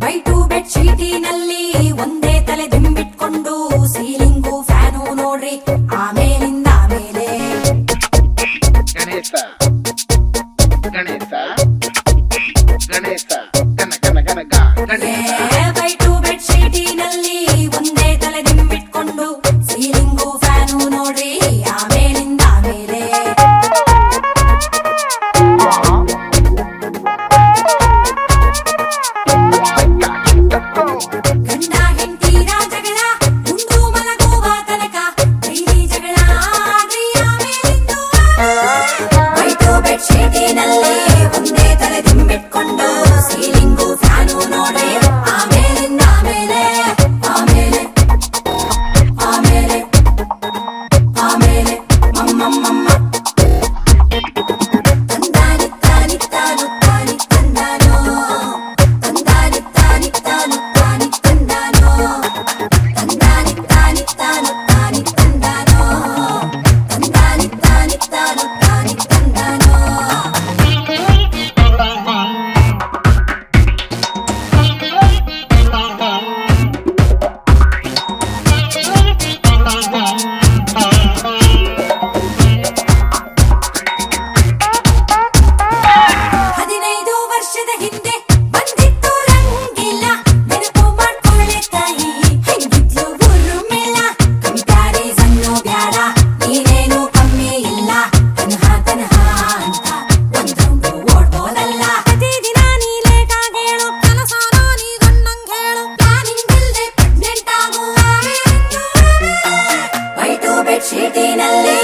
white bed ಶೀಟಿನಲ್ಲಿ ಒಂದೇ ತಲೆ ದಿಂಬಿಟ್ಕೊಂಡು ceiling fan ನೋಡ್ರಿ ಆಮೇಲಿಂದ ಆಮೇಲೆ ಗಣೇಶ ಗಣೇಶ ಗಣೇಶ ಗಣ ಗಣ ಗಣ ಗ ಗಣೇಶ ವೈಟು ಬೆಡ್ ಶೀಟಿನಲ್ಲಿ ಒಂದೇ ತಲೆ ದಿಂಬಿಟ್ಕೊಂಡು ಸೀಲಿಂಗು ಫ್ಯಾನು ನೋಡ್ರಿ ಆಮೇಲಿಂದ ಆಮೇಲೆ ಗಂಡ ಹೆಂಡತಿ ಜಗಳ ಉಂಡು ಮಲಗುವ ತನಕ ಡೈಲಿ ಜಗಳ ಆಡ್ರಿ ಆಮೇಲಿಂದ ವೈಟು ಬೆಡ್ ಶೀಟಿನಲ್ಲಿ ಒಂದೇ ತಲೆ ದಿಂಬಿಟ್ಕೊಂಡು ಸೀಲಿಂಗು ಫ್ಯಾನು ನೋಡ್ರಿ ಆಮೇಲಿಂದ ಆಮೇಲೆ ಆಮೇಲೆ ಆಮೇಲೆ ಆಮೇಲೆ ಮಮ್ಮಮ್ಮಮ್ಮ ತಂದಾನಿ ತಾನಿ ತಾನು ತಾನಿ ತಂದಾನೋ ತಂದಾನಿ ತಾನಿ ತಾನು ತಾನಿ ತಂದಾನೋ ತಂದಾನಿ ತಾನಿ ತಾನು ತಾನಿ ತಂದಾನೋ ತಂದಾನಿ ತಾನಿ ತಾನು ತಾನಿ ತಂದಾನೋ ಹದಿನೈದು ವರ್ಷದ ಹಿಂದೆ ಬಂದಿತ್ತು ರಂಗಿಲ್ಲ ನೆನಪು ಮಾಡ್ಕೊಳ್ಳೆ ತಾಯಿ ಹೆಂಗಿದ್ಲು ಉರುಮಿಲ್ಲ ಕಂಪ್ಯಾರಿಸನ್ನು ಬ್ಯಾಡ ನೀನೇನು ಕಮ್ಮಿ ಇಲ್ಲ ತನಹ ತನಹ ಅಂತ ಒಂದೊಂದು ಓಡ್ಬೋದಲ್ಲ ಪ್ರತಿದಿನ ನೀ ಲೇಟ್ ಆಗಿ ಹೇಳು ಕೆಲಸನ ನೀ ಗಂಡಂಗ್ ಹೇಳು ಪ್ಲಾನಿಂಗ್ ಇಲ್ದೆ ಪ್ರೆಗ್ನೆಂಟ್ ಆಗುವ ವೈಟು ಬೆಡ್ ಶೀಟಿನಲ್ಲಿ